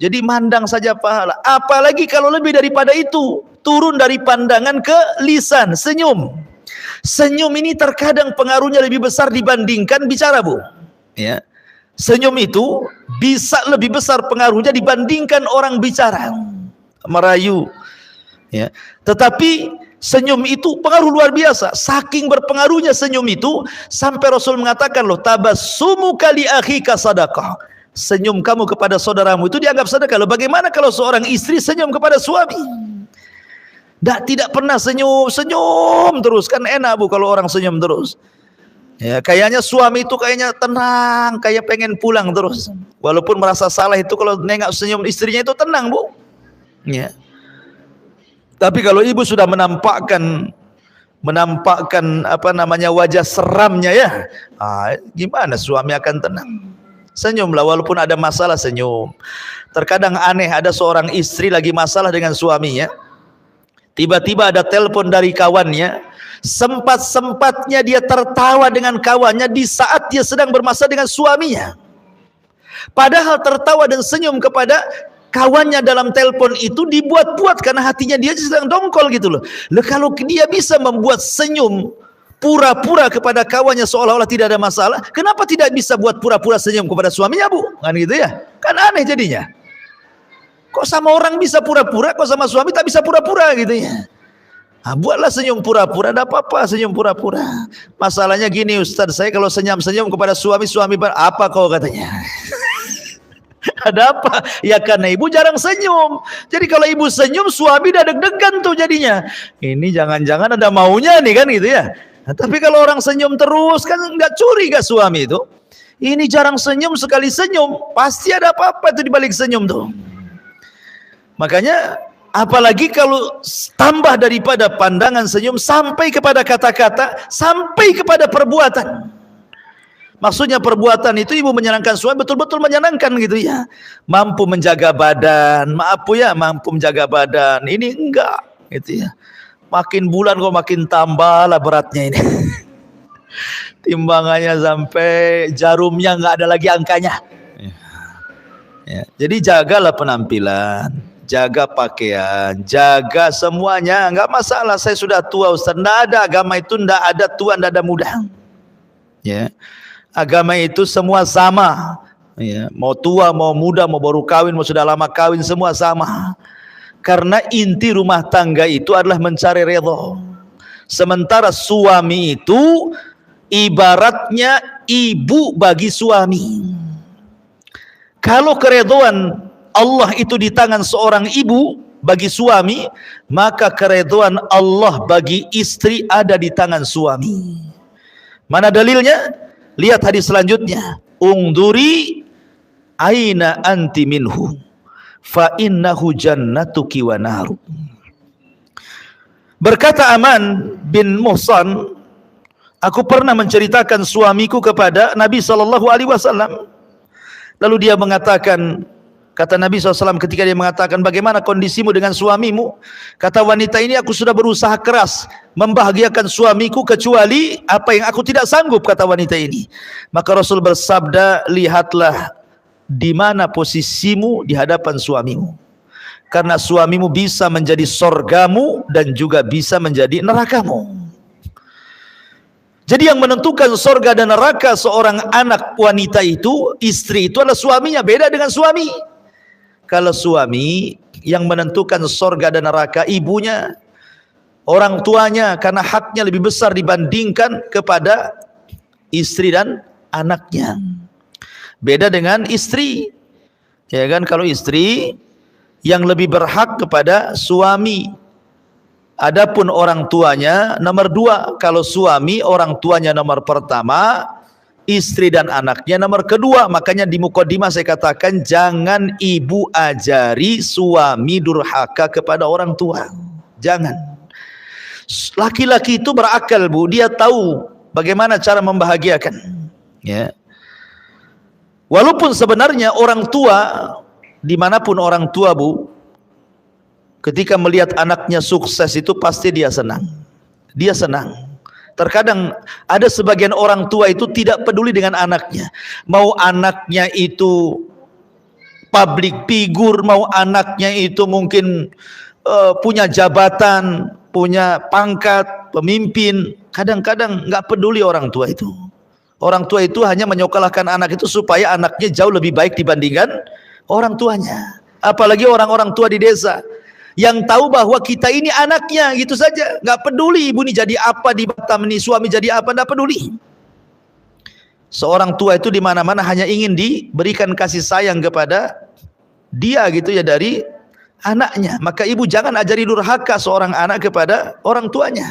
Jadi mandang saja pahala. Apalagi kalau lebih daripada itu, turun dari pandangan ke lisan, senyum. Senyum ini terkadang pengaruhnya lebih besar dibandingkan bicara, Bu. Ya. Senyum itu bisa lebih besar pengaruhnya dibandingkan orang bicara, merayu. Ya. Tetapi senyum itu pengaruh luar biasa. Saking berpengaruhnya senyum itu, sampai Rasul mengatakan, loh, tabassumuka li akhika sadaqah. Senyum kamu kepada saudaramu itu dianggap sedekah. Loh, bagaimana kalau seorang istri senyum kepada suami? Tidak pernah senyum terus, kan enak, Bu, kalau orang senyum terus. Ya, kayaknya suami itu kayaknya tenang, kayak pengen pulang terus. Walaupun merasa salah itu, kalau nengok senyum istrinya itu tenang, Bu. Ya. Tapi kalau ibu sudah menampakkan wajah seramnya ya, gimana suami akan tenang? Senyumlah, walaupun ada masalah senyum. Terkadang aneh, ada seorang istri lagi masalah dengan suaminya, tiba-tiba ada telepon dari kawannya, sempat-sempatnya dia tertawa dengan kawannya di saat dia sedang bermasalah dengan suaminya. Padahal tertawa dan senyum kepada kawannya dalam telepon itu dibuat-buat karena hatinya dia sedang dongkol gitu loh. Kalau dia bisa membuat senyum pura-pura kepada kawannya seolah-olah tidak ada masalah, kenapa tidak bisa buat pura-pura senyum kepada suaminya, Bu? Kan gitu ya? Kan aneh jadinya. Kok sama orang bisa pura-pura, kok sama suami tak bisa pura-pura gitu ya? Buatlah senyum pura-pura, ada apa-apa senyum pura-pura. Masalahnya gini Ustaz, saya kalau senyum-senyum kepada suami apa kau katanya? Ada apa? Ya karena ibu jarang senyum. Jadi kalau ibu senyum, suami udah deg-degan tuh jadinya. Ini jangan-jangan ada maunya nih kan gitu ya. Nah, tapi kalau orang senyum terus kan nggak curiga suami itu. Ini jarang senyum, sekali senyum pasti ada apa-apa itu di balik senyum tuh. Makanya apalagi kalau tambah daripada pandangan senyum sampai kepada kata-kata, sampai kepada perbuatan. Maksudnya perbuatan itu ibu menyenangkan suami, betul-betul menyenangkan gitu ya. Mampu menjaga badan, mampu menjaga badan. Ini enggak gitu ya. Makin bulan kok makin tambah lah beratnya ini. Timbangannya sampai jarumnya nggak ada lagi angkanya. Ya. Jadi jagalah penampilan, jaga pakaian, jaga semuanya. Nggak masalah, saya sudah tua Ustaz. Nggak ada agama itu, nggak ada tua, nggak ada muda. Ya. Agama itu semua sama ya. Mau tua, mau muda, mau baru kawin, mau sudah lama kawin, semua sama. Karena inti rumah tangga itu adalah mencari redha. Sementara suami itu ibaratnya ibu bagi suami. Kalau keredhaan Allah itu di tangan seorang ibu bagi suami, maka keredhaan Allah bagi istri ada di tangan suami. Mana dalilnya? Lihat hadis selanjutnya. Ungduri aina anti minhu fa innahu jannatuki wa naru. Berkata Aman bin Muhsan, aku pernah menceritakan suamiku kepada Nabi SAW. Lalu dia mengatakan, kata Nabi SAW ketika dia mengatakan, bagaimana kondisimu dengan suamimu? Kata wanita ini, aku sudah berusaha keras membahagiakan suamiku kecuali apa yang aku tidak sanggup, kata wanita ini. Maka Rasul bersabda, lihatlah di mana posisimu di hadapan suamimu. Karena suamimu bisa menjadi sorgamu dan juga bisa menjadi nerakamu. Jadi yang menentukan sorga dan neraka seorang anak wanita itu, istri itu adalah suaminya, beda dengan suami. Kalau suami yang menentukan sorga dan neraka ibunya, orang tuanya, karena haknya lebih besar dibandingkan kepada istri dan anaknya. Beda dengan istri, ya kan? Kalau istri yang lebih berhak kepada suami. Adapun orang tuanya nomor dua. Kalau suami orang tuanya nomor pertama, istri dan anaknya nomor kedua. Makanya di mukadimah saya katakan, jangan ibu ajari suami durhaka kepada orang tua. Jangan. Laki-laki itu berakal, Bu. Dia tahu bagaimana cara membahagiakan. Ya. Walaupun sebenarnya orang tua, dimanapun orang tua, Bu, ketika melihat anaknya sukses itu pasti dia senang. Dia senang. Terkadang ada sebagian orang tua itu tidak peduli dengan anaknya. Mau anaknya itu public figure, mau anaknya itu mungkin punya jabatan, punya pangkat, pemimpin. Kadang-kadang nggak peduli orang tua itu. Orang tua itu hanya menyekolahkan anak itu supaya anaknya jauh lebih baik dibandingkan orang tuanya. Apalagi orang-orang tua di desa yang tahu bahwa kita ini anaknya, gitu saja, nggak peduli ibu ini jadi apa di Batam, ini suami jadi apa, nggak peduli. Seorang tua itu di mana-mana hanya ingin diberikan kasih sayang kepada dia gitu ya dari anaknya. Maka ibu jangan ajari durhaka seorang anak kepada orang tuanya.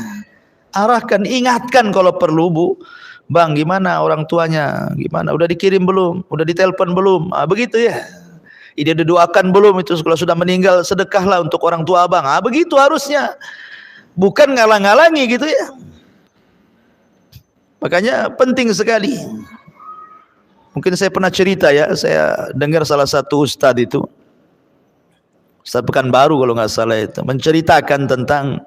Arahkan, ingatkan kalau perlu, Bu, Bang, gimana orang tuanya? Gimana? Udah dikirim belum? Udah ditelepon belum? Begitu ya. Dia didoakan belum itu kalau sudah meninggal, sedekahlah untuk orang tua abang. Begitu harusnya. Bukan ngalang-ngalangi gitu ya. Makanya penting sekali. Mungkin saya pernah cerita ya, saya dengar salah satu ustadz itu, Ustadz Pekanbaru kalau nggak salah itu, menceritakan tentang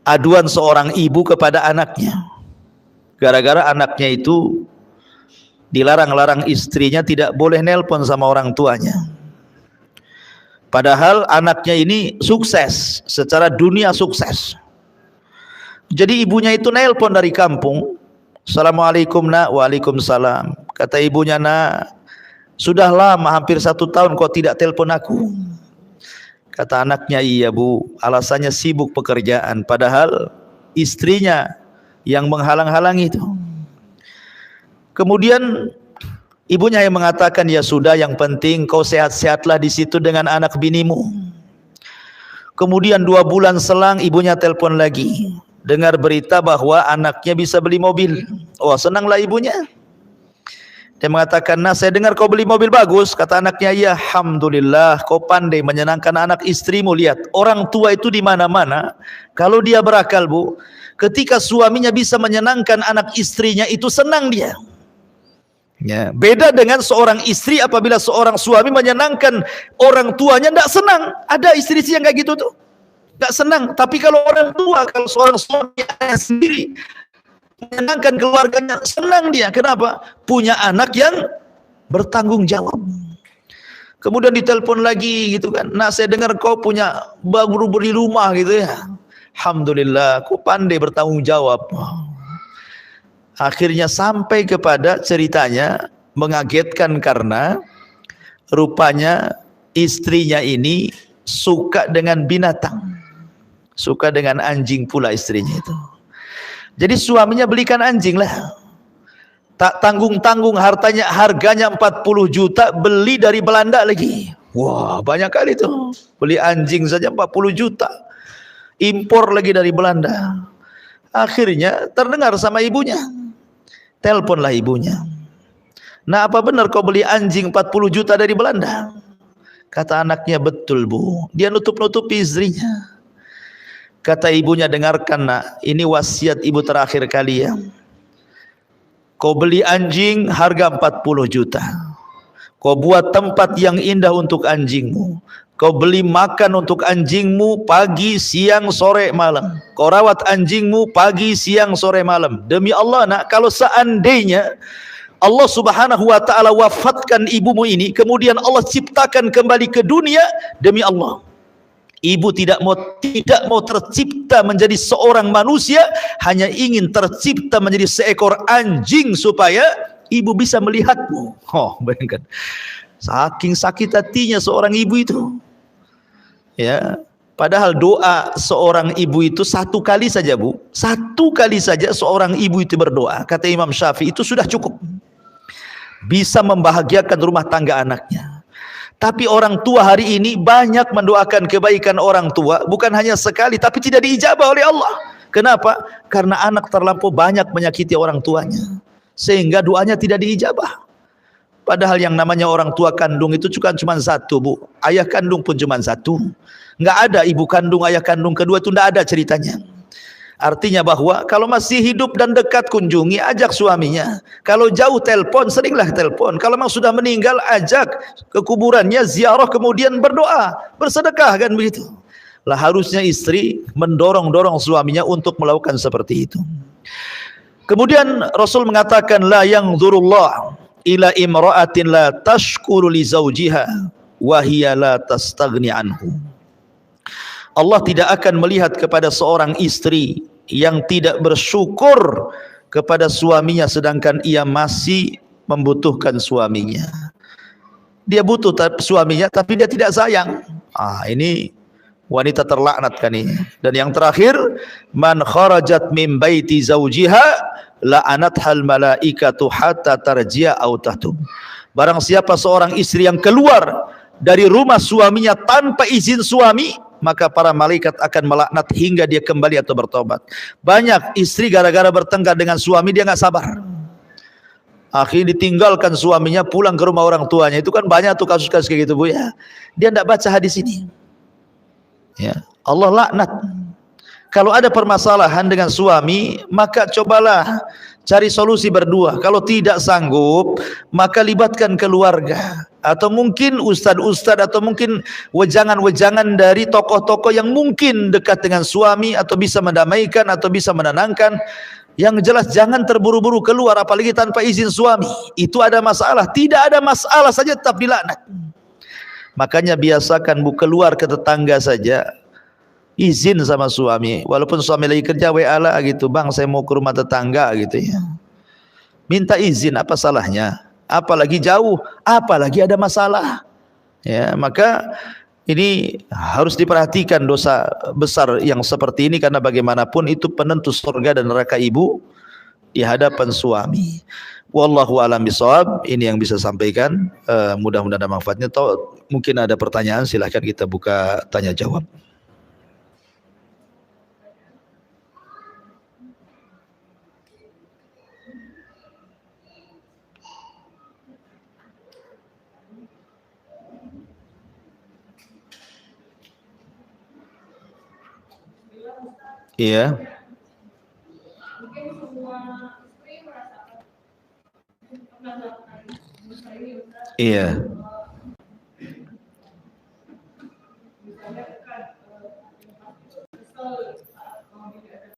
aduan seorang ibu kepada anaknya. Gara-gara anaknya itu dilarang-larang istrinya tidak boleh nelpon sama orang tuanya. Padahal anaknya ini sukses, secara dunia sukses. Jadi ibunya itu nelpon dari kampung. Assalamualaikum nak. Waalaikumsalam. Kata ibunya, nak, sudah lama hampir 1 tahun kau tidak telepon aku. Kata anaknya, iya bu, alasannya sibuk pekerjaan. Padahal istrinya yang menghalang-halangi itu. Kemudian ibunya yang mengatakan, ya sudah, yang penting kau sehat-sehatlah di situ dengan anak binimu. Kemudian 2 bulan selang ibunya telepon lagi, dengar berita bahwa anaknya bisa beli mobil. Oh, senanglah ibunya. Dia mengatakan, nah saya dengar kau beli mobil bagus. Kata anaknya, ya alhamdulillah, kau pandai menyenangkan anak istrimu. Lihat, orang tua itu di mana-mana. Kalau dia berakal bu, ketika suaminya bisa menyenangkan anak istrinya, itu senang dia. Ya, beda dengan seorang istri apabila seorang suami menyenangkan orang tuanya, tidak senang. Ada istri yang kayak gitu tuh, tidak senang. Tapi kalau orang tua, kalau seorang suami sendiri menyenangkan keluarganya, senang dia. Kenapa? Punya anak yang bertanggung jawab. Kemudian ditelepon lagi gitu kan, nah saya dengar kau punya baru beli rumah gitu ya. Alhamdulillah, kau pandai bertanggung jawab. Akhirnya sampai kepada ceritanya mengagetkan karena rupanya istrinya ini suka dengan binatang, suka dengan anjing pula istrinya itu. Jadi suaminya belikan anjing lah, tak tanggung-tanggung, harganya 40 juta, beli dari Belanda lagi. Wah, banyak kali tuh, beli anjing saja 40 juta, impor lagi dari Belanda. Akhirnya terdengar sama ibunya, teleponlah ibunya. Nah, apa benar kau beli anjing 40 juta dari Belanda? Kata anaknya, betul bu. Dia nutup-nutupi istrinya. Kata ibunya, dengarkan nak, ini wasiat ibu terakhir kali ya. Kau beli anjing harga 40 juta. Kau buat tempat yang indah untuk anjingmu. Kau beli makan untuk anjingmu pagi, siang, sore, malam. Kau rawat anjingmu pagi, siang, sore, malam. Demi Allah nak, kalau seandainya Allah subhanahu wa ta'ala wafatkan ibumu ini, kemudian Allah ciptakan kembali ke dunia, demi Allah, ibu tidak mau tercipta menjadi seorang manusia, hanya ingin tercipta menjadi seekor anjing supaya ibu bisa melihatmu. Oh, bayangkan. Saking sakit hatinya seorang ibu itu. Ya, padahal doa seorang ibu itu 1 kali saja bu. 1 kali saja seorang ibu itu berdoa, kata Imam Syafi'i, itu sudah cukup. Bisa membahagiakan rumah tangga anaknya. Tapi orang tua hari ini banyak mendoakan kebaikan orang tua, bukan hanya sekali, tapi tidak diijabah oleh Allah. Kenapa? Karena anak terlampau banyak menyakiti orang tuanya, sehingga doanya tidak diijabah. Padahal yang namanya orang tua kandung itu cuma 1 bu, ayah kandung pun cuma 1. Nggak ada ibu kandung, ayah kandung kedua, itu nggak ada ceritanya. Artinya bahwa kalau masih hidup dan dekat, kunjungi, ajak suaminya. Kalau jauh, telepon, seringlah telepon. Kalau memang sudah meninggal, ajak ke kuburannya, ziarah, kemudian berdoa, bersedekah, kan begitu. Lah harusnya istri mendorong-dorong suaminya untuk melakukan seperti itu. Kemudian Rasul mengatakan, la yanzurullah ila imra'atin la tashkuru li zawjiha wa hiya la tastaghni anhu. Allah tidak akan melihat kepada seorang istri yang tidak bersyukur kepada suaminya sedangkan ia masih membutuhkan suaminya. Dia butuh suaminya tapi dia tidak sayang. Ini wanita terlaknat kan ini. Dan yang terakhir, man kharajat min baiti zawjiha la'anathal malaikatu hatta tarji'a aw tahtub. Barang siapa seorang istri yang keluar dari rumah suaminya tanpa izin suami, maka para malaikat akan melaknat hingga dia kembali atau bertobat. Banyak istri gara-gara bertengkar dengan suami dia nggak sabar, akhirnya ditinggalkan suaminya pulang ke rumah orang tuanya. Itu kan banyak tuh kasus-kasus kayak gitu, Bu ya. Dia tidak baca hadis ini. Ya, Allah laknat. Kalau ada permasalahan dengan suami, maka cobalah cari solusi berdua. Kalau tidak sanggup, maka libatkan keluarga, atau mungkin ustad-ustad, atau mungkin wejangan-wejangan dari tokoh-tokoh yang mungkin dekat dengan suami, atau bisa mendamaikan, atau bisa menenangkan. Yang jelas jangan terburu-buru keluar, apalagi tanpa izin suami. Itu ada masalah. Tidak ada masalah saja tetap dilaknat. Makanya biasakan, Bu, keluar ke tetangga saja, izin sama suami, walaupun suami lagi kerja, WA lah gitu, bang saya mau ke rumah tetangga gitu ya, minta izin, apa salahnya? Apalagi jauh, apalagi ada masalah ya. Maka ini harus diperhatikan dosa besar yang seperti ini, karena bagaimanapun itu penentu surga dan neraka ibu di hadapan suami. Wallahu a'lam bishawab. Ini yang bisa sampaikan, mudah-mudahan ada manfaatnya. Atau mungkin ada pertanyaan, silahkan kita buka tanya jawab. Iya. Iya.